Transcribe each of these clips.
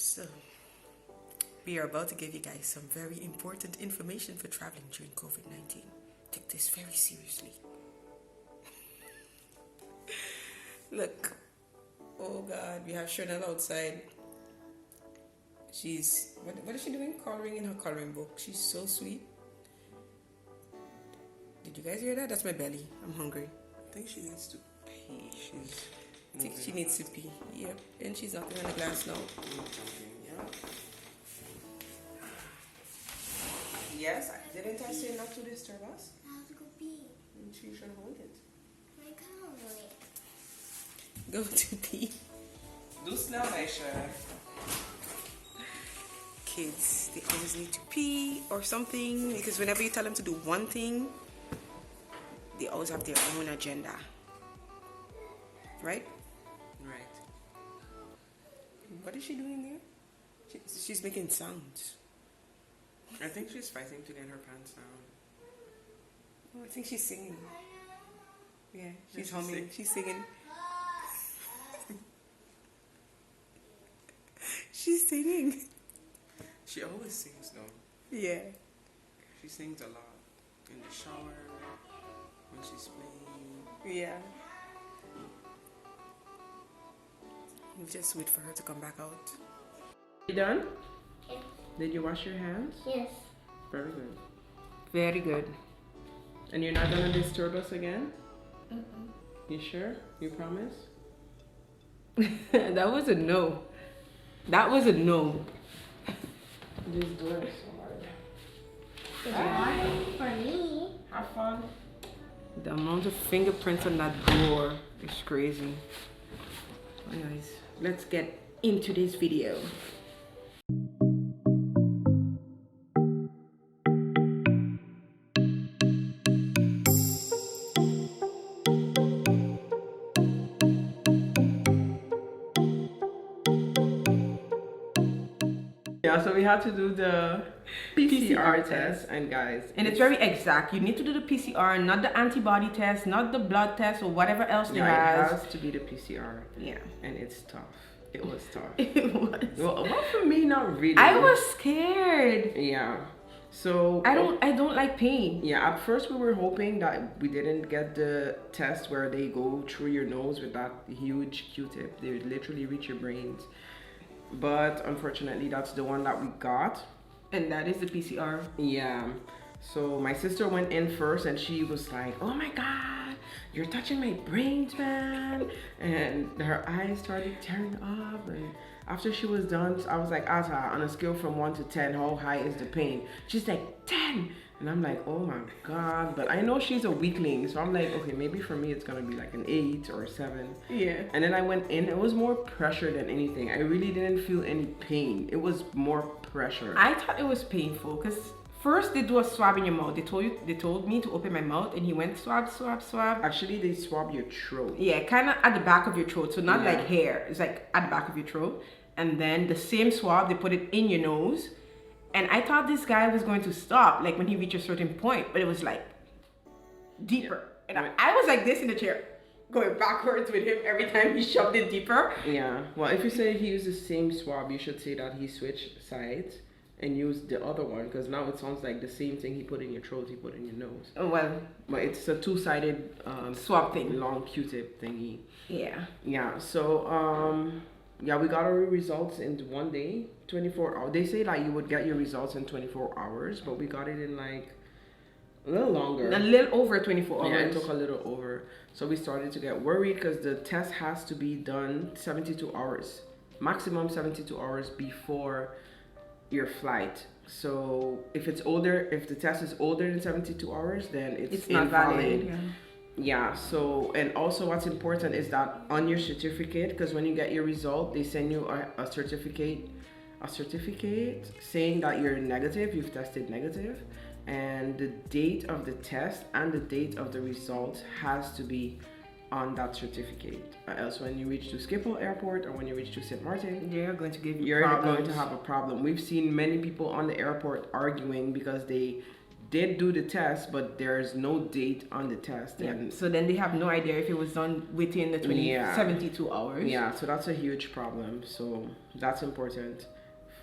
So, we are about to give you guys some very important information for traveling during COVID-19. Take this very seriously. Look, oh God, we have Chanel outside. She's, what is she doing? Coloring in her coloring book. She's so sweet. Did you guys hear that? That's my belly. I'm hungry. I think she needs to pee. I think she needs to pee. Yep. And she's knocking on the glass now. Yeah. Yes, didn't I say not to disturb us? I have to go pee. She should hold it. I can't wait. Go to pee. Do snel, meisje. Kids, they always need to pee or something because whenever you tell them to do one thing, they always have their own agenda. Right? Right. What is she doing there? She's making sounds. I think she's fighting to get her pants down. Oh, I think she's singing. Yeah, she's she's humming. She's singing. She's singing. She always sings though. Yeah. She sings a lot. In the shower, when she's playing. Yeah. We just wait for her to come back out. You done? Yes. Did you wash your hands? Yes. Very good. Very good. And you're not gonna disturb us again? Mm-mm. You sure? You promise? That was a no. That was a no. These doors so hard. It's for me. Have fun. The amount of fingerprints on that door is crazy. Anyways, let's get into this video. Yeah, so we had to do the PCR test, and guys, And it's very exact. You need to do the PCR, not the antibody test, not the blood test, or whatever else they it have. has to be the PCR. Yeah. And it's tough. It was tough. It was. Well, for me, not really. I was scared. Yeah. So I don't like pain. Yeah, at first we were hoping that we didn't get the test where they go through your nose with that huge Q-tip. They would literally reach your brains. But unfortunately, that's the one that we got. And that is the PCR. Yeah. So my sister went in first and she was like, oh my God, you're touching my brains, man. And her eyes started tearing up. And after she was done, I was like, Ata, on a scale from 1 to 10, how high is the pain? She's like, 10. And I'm like, oh my God. But I know she's a weakling. So I'm like, okay, maybe for me it's going to be like an 8 or a 7. Yeah. And then I went in. It was more pressure than anything. I really didn't feel any pain. It was more pressure. I thought it was painful because first they do a swab in your mouth. They told me to open my mouth, and he went swab, swab, swab. Actually, they swab your throat. Yeah, kind of at the back of your throat. So not Yeah. like hair. It's like at the back of your throat. And then the same swab, they put it in your nose. And I thought this guy was going to stop, like when he reached a certain point, but it was like deeper. Yeah. And I was like this in the chair, going backwards with him every time he shoved it deeper. Yeah. Well, if you say he used the same swab, you should say that he switched sides and used the other one, because now it sounds like the same thing he put in your throat, he put in your nose. Oh, well. But it's a two-sided Swab thing. long Q-tip thingy. Yeah. Yeah. So yeah, we got our results in 1 day, 24 hours. They say like you would get your results in 24 hours, but we got it in like a little longer. A little over 24 hours. Yeah, it took a little over. So we started to get worried because the test has to be done 72 hours, maximum 72 hours before your flight. So if the test is older than 72 hours, then it's not invalid. valid. Yeah. Yeah, so, and also what's important is that on your certificate, because when you get your result, they send you a certificate saying that you're negative, you've tested negative, and the date of the test and the date of the result has to be on that certificate. Else when you reach to Schiphol Airport or when you reach to St. Maarten, They're going to give you you're problems. going to have a problem. We've seen many people on the airport arguing because they did do the test, but there's no date on the test. Yeah. And So then they have no idea if it was done within the 72 hours. yeah, so that's a huge problem. So that's important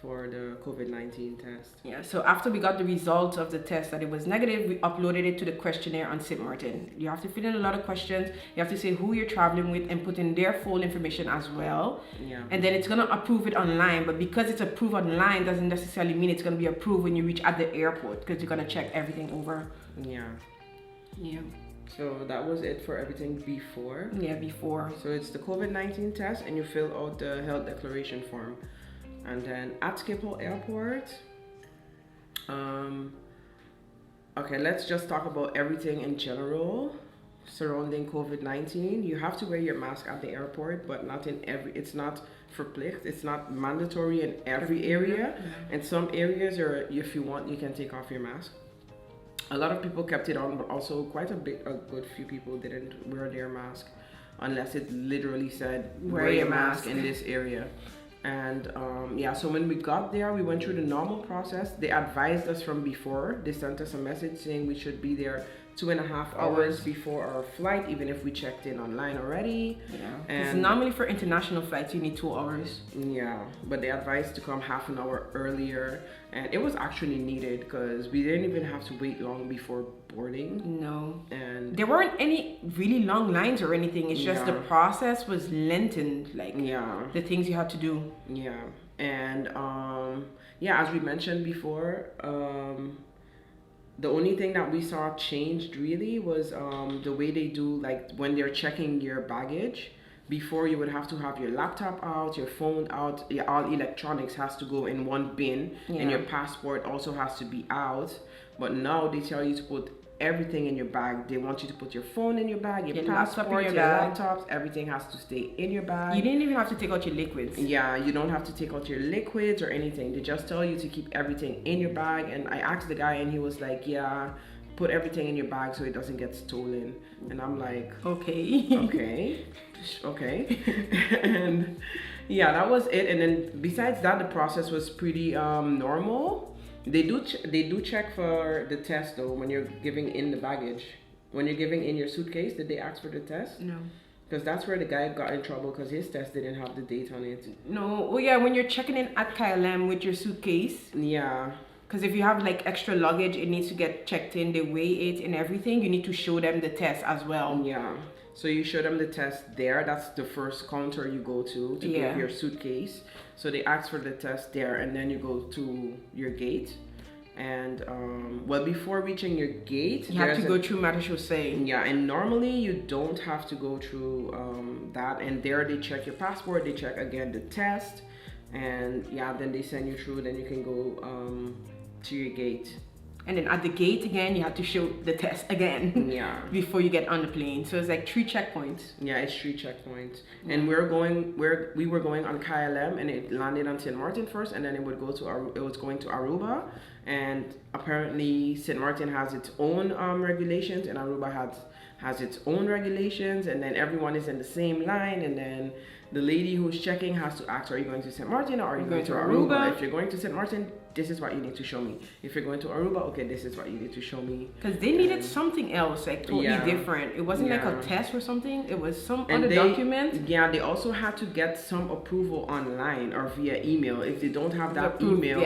for the COVID-19 test. Yeah, so after we got the results of the test that it was negative, we uploaded it to the questionnaire on St. Maarten. You have to fill in a lot of questions. You have to say who you're traveling with and put in their full information as well. Yeah. And then it's going to approve it online. But because it's approved online doesn't necessarily mean it's going to be approved when you reach at the airport, because you're going to check everything over. Yeah. Yeah. So that was it for everything before. Yeah, before. So it's the COVID-19 test, and you fill out the health declaration form. And then at Schiphol Airport, okay, let's just talk about everything in general surrounding COVID-19. You have to wear your mask at the airport, but not in every, it's not verplicht, it's not mandatory in every area. In some areas, or if you want, you can take off your mask. A lot of people kept it on, but also quite a good few people didn't wear their mask unless it literally said wear your mask in this area. And yeah, so when we got there, we went through the normal process. They advised us from before. They sent us a message saying we should be there 2.5 hours before our flight, even if we checked in online already. Yeah, and normally for international flights you need 2 hours. Yeah, but they advised to come half an hour earlier, and it was actually needed because we didn't even have to wait long before boarding. No, and there weren't any really long lines or anything. It's just the process was lengthened, like the things you had to do. Yeah, and yeah, as we mentioned before, the only thing that we saw changed really was the way they do, like when they're checking your baggage. Before, you would have to have your laptop out, your phone out, all electronics has to go in one bin, and your passport also has to be out. But now they tell you to put everything in your bag. They want you to put your phone in your bag, your passport, your laptops, everything has to stay in your bag. You didn't even have to take out your liquids. Yeah, you don't have to take out your liquids or anything. They just tell you to keep everything in your bag. And I asked the guy and he was like, yeah, put everything in your bag so it doesn't get stolen. And I'm like, okay. And yeah, that was it. And then besides that, the process was pretty normal. They do check for the test though when you're giving in the baggage. When you're giving in your suitcase, did they ask for the test? No. Because that's where the guy got in trouble because his test didn't have the date on it. No. Oh yeah, when you're checking in at KLM with your suitcase. Yeah. Because if you have like extra luggage, it needs to get checked in. They weigh it and everything. You need to show them the test as well. Yeah. So you show them the test there. That's the first counter you go to give your suitcase. So they ask for the test there, and then you go to your gate. And well, before reaching your gate, you have to go through Maarten. Yeah, and normally you don't have to go through that. And there they check your passport. They check again the test, and yeah, then they send you through. Then you can go to your gate. And then at the gate again, you have to show the test again. Yeah. Before you get on the plane. So it's like 3 checkpoints. Yeah, it's 3 checkpoints. Yeah. And we were going on KLM, and it landed on St. Maarten first, and then it would go to it was going to Aruba. And apparently St. Maarten has its own regulations, and Aruba has its own regulations, and then everyone is in the same line, and then the lady who's checking has to ask, are you going to St. Maarten or are you going to Aruba? If you're going to St. Maarten, this is what you need to show me. If you're going to Aruba, okay, this is what you need to show me. Because they needed something else, like totally different. It wasn't like a test or something. It was some other document. Yeah, they also had to get some approval online or via email. If they don't have that email,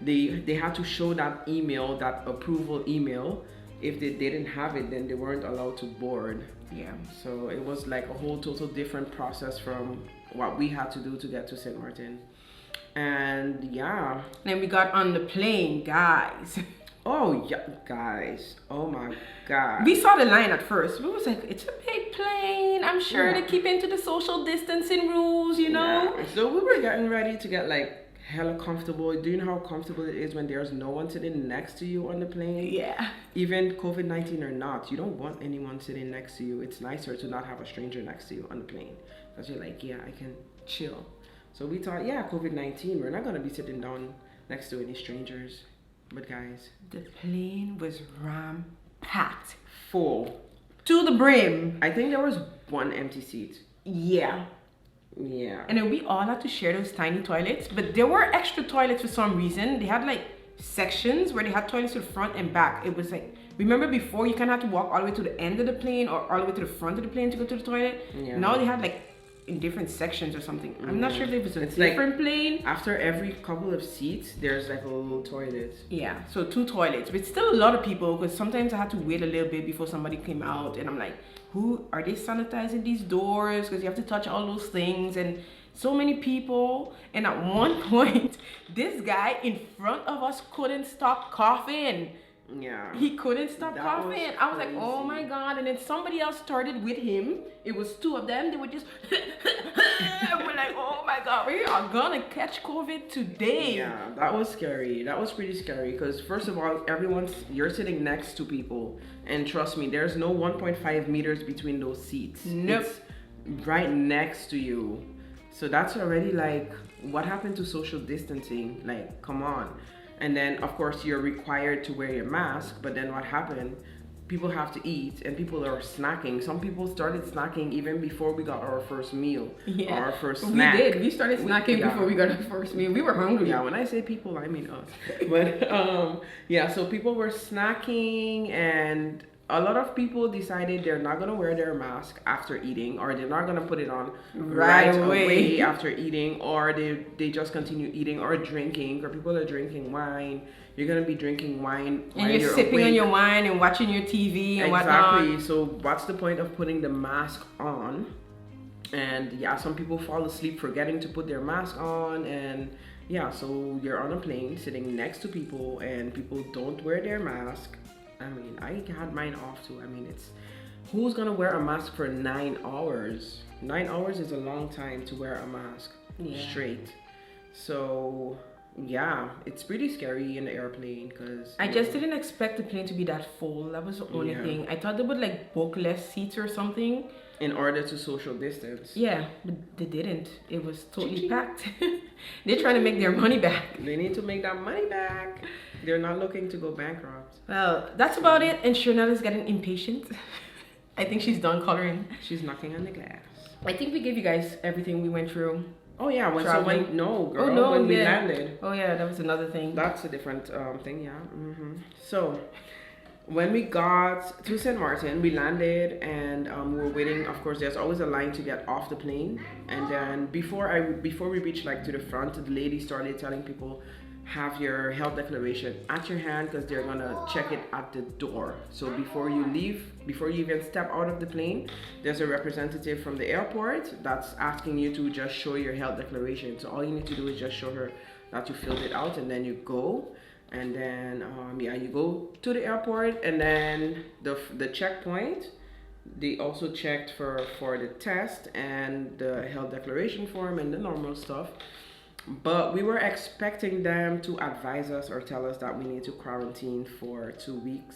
they had to show that email, that approval email. If they didn't have it, then they weren't allowed to board. Yeah. So it was like a whole total different process from what we had to do to get to St. Maarten. And yeah. Then we got on the plane, guys. Oh yeah, guys. Oh my God. We saw the line at first. We was like, it's a big plane. I'm sure they keep into the social distancing rules, you know? Yeah. So we were getting ready to get like hella comfortable. Do you know how comfortable it is when there's no one sitting next to you on the plane? Yeah. Even COVID-19 or not, you don't want anyone sitting next to you. It's nicer to not have a stranger next to you on the plane. Because you're like, yeah, I can chill. So we thought, yeah, COVID-19, we're not going to be sitting down next to any strangers. But guys, the plane was ram-packed. Full. To the brim. I think there was 1 empty seat. Yeah. Yeah. And then we all had to share those tiny toilets. But there were extra toilets for some reason. They had like sections where they had toilets to the front and back. It was like, remember before you kind of had to walk all the way to the end of the plane or all the way to the front of the plane to go to the toilet? Yeah. Now they had like in different sections or something. I'm not sure if it was a It's different plane. After every couple of seats, there's like a little toilet. Yeah, so 2 toilets, but still a lot of people because sometimes I had to wait a little bit before somebody came out, and I'm like, who are they sanitizing these doors? Because you have to touch all those things, and so many people. And at one point, this guy in front of us couldn't stop coughing. Yeah. He couldn't stop That coughing. was I was like, oh crazy. my God. And then somebody else started with him. It was 2 of them. They were just, we're like, oh my God, we are gonna catch COVID today. Yeah, that was scary. That was pretty scary because first of all, you're sitting next to people, and trust me, there's no 1.5 meters between those seats. Nope. It's right next to you. So that's already like, what happened to social distancing? Like, come on. And then of course you're required to wear your mask, but then what happened? People have to eat and people are snacking. Some people started snacking even before we got our first meal, or our first snack. We did. We started snacking before we got our first meal. We were hungry. Yeah, when I say people, I mean us. But yeah, so people were snacking, and a lot of people decided they're not gonna wear their mask after eating, or they're not gonna put it on right away after eating, or they just continue eating or drinking, or people are drinking wine. You're gonna be drinking wine and you're sipping awake. on your wine and watching your TV and whatnot. Exactly. So what's the point of putting the mask on? And yeah, some people fall asleep forgetting to put their mask on, and yeah, so you're on a plane sitting next to people and people don't wear their mask. I mean, I had mine off too. I mean, who's gonna wear a mask for 9 hours? 9 hours is a long time to wear a mask straight. So yeah, it's pretty scary in the airplane because I just didn't expect the plane to be that full. That was the only thing. I thought they would like book less seats or something in order to social distance. Yeah, but they didn't. It was totally packed. They're trying to make their money back. They need to make that money back. They're not looking to go bankrupt. Well, that's about it. And Chanel is getting impatient. I think she's done coloring. She's knocking on the glass. I think we gave you guys everything we went through. Oh yeah, when we landed. Oh yeah, that was another thing. That's a different thing, yeah. So when we got to St. Maarten, we landed and we were waiting. Of course, there's always a line to get off the plane. And then before we reached like to the front, the lady started telling people, have your health declaration at your hand because they're gonna check it at the door. So before you leave, before you even step out of the plane, there's a representative from the airport that's asking you to just show your health declaration. So all you need to do is just show her that you filled it out, and then you go. And then you go to the airport, and then the checkpoint, they also checked for the test and the health declaration form and the normal stuff. But we were expecting them to advise us or tell us that we need to quarantine for 2 weeks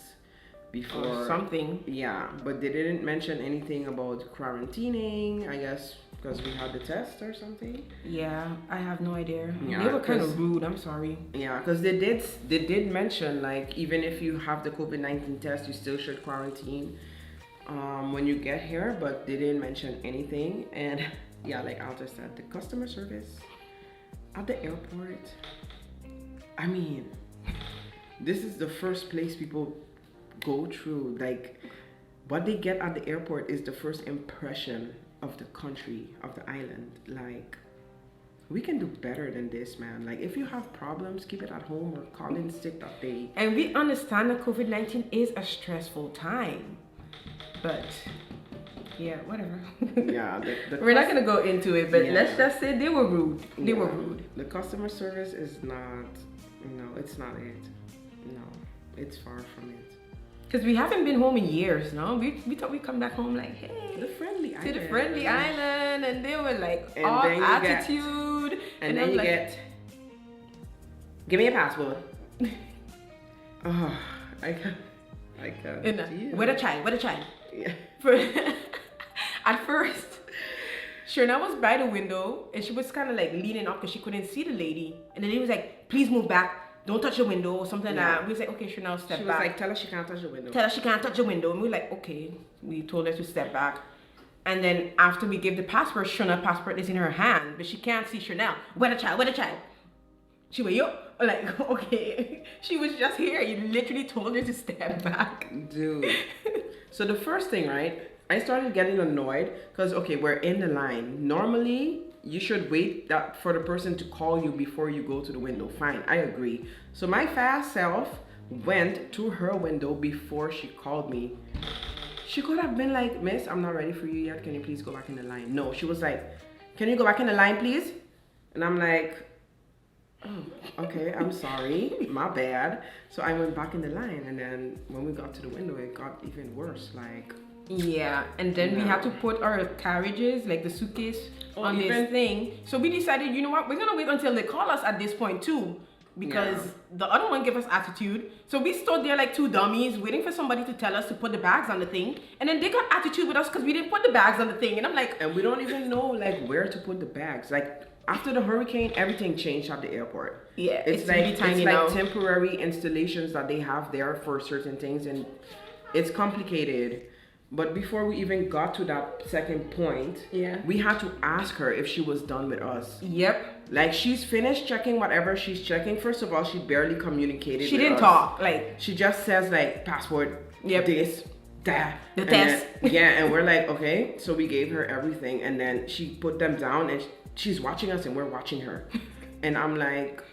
before or something. Yeah, but they didn't mention anything about quarantining, I guess because we had the test or something. Yeah, I have no idea. Yeah, they were kind of rude, I'm sorry. Yeah, because they did mention like even if you have the COVID-19 test, you still should quarantine when you get here, but they didn't mention anything. And yeah, like Alta said, the customer service at the airport, I mean, this is the first place people go through. Like, what they get at the airport is the first impression of the country, of the island. Like, we can do better than this, man. Like, if you have problems, keep it at home or call in sick that day. And we understand that COVID-19 is a stressful time, but yeah, whatever. Yeah, we're not gonna go into it, but let's just say they were rude. They were rude. The customer service is not, it's not it. No, it's far from it. Because we haven't been home in years, no? We thought we'd come back home like, hey, the friendly island. To the friendly island, and they were like, and all Get, attitude. and then you like, get, give me a passport. Oh, I can't. With a child. Yeah. At first, Shirna was by the window and she was kind of like leaning up because she couldn't see the lady. And the lady was like, please move back. Don't touch the window or something like that. We was like, okay, Shirna, step back. She was like, tell her she can't touch the window. Tell her she can't touch the window. And we were like, okay. We told her to step back. And then after we gave the passport, Shirna's passport is in her hand, but she can't see Chanel. Where the child? She went, yo, like, okay. She was just here. You literally told her to step back. Dude. So the first thing, right? I started getting annoyed because, okay, we're in the line. Normally, you should wait for the person to call you before you go to the window. Fine, I agree. So my fast self went to her window before she called me. She could have been like, miss, I'm not ready for you yet. Can you please go back in the line? No, she was like, can you go back in the line, please? And I'm like, oh, okay, I'm sorry. My bad. So I went back in the line. And then when we got to the window, it got even worse. Like, yeah, and then we had to put our carriages, like the suitcase, on this thing. So we decided, you know what, we're gonna wait until they call us at this point too, because the other one gave us attitude. So we stood there like two dummies, waiting for somebody to tell us to put the bags on the thing, and then they got attitude with us because we didn't put the bags on the thing. And I'm like, and we don't even know like where to put the bags. Like after the hurricane, everything changed at the airport. Yeah, it's like really tiny it's now. like temporary installations that they have there for certain things, and it's complicated. But before we even got to that second point, we had to ask her if she was done with us. Yep. Like, she's finished checking whatever she's checking. First of all, she barely communicated She with didn't us. talk. Like, she just says like passport, this, that, the and test. Then, and we're like, okay. So we gave her everything, and then she put them down, and she's watching us, and we're watching her. And I'm like,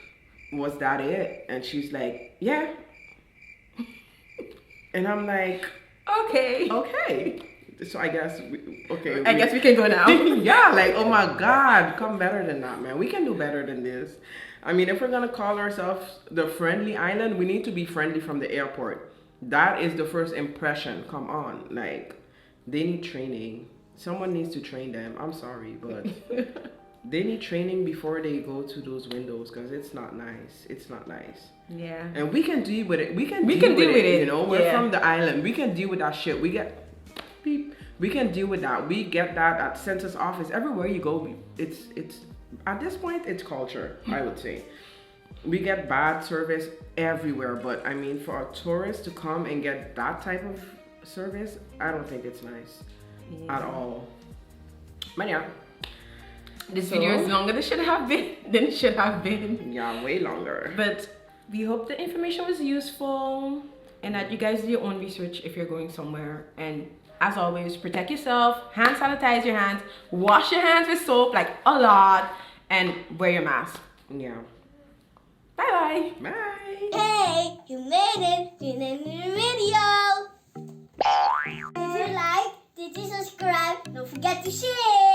was that it? And she's like, yeah. And I'm like, okay. So I guess, I guess we can go now. Yeah, like, oh my God, come better than that, man. We can do better than this. I mean, if we're gonna call ourselves the friendly island, we need to be friendly from the airport. That is the first impression. Come on, like, they need training. Someone needs to train them. I'm sorry, but they need training before they go to those windows, because it's not nice. It's not nice. Yeah. And we can deal with it. We can deal with it. You know, we're from the island. We can deal with that shit. We can deal with that. We get that at census office. Everywhere you go, it's at this point, it's culture, I would say. We get bad service everywhere, but I mean, for a tourist to come and get that type of service, I don't think it's nice at all. But yeah. This video is longer than it should have been. Yeah, way longer. But we hope the information was useful and that you guys do your own research if you're going somewhere. And as always, protect yourself, hand sanitize your hands, wash your hands with soap, like a lot, and wear your mask. Yeah. Bye-bye. Bye. Hey, you made it to the new video. Did you like? Did you subscribe? Don't forget to share.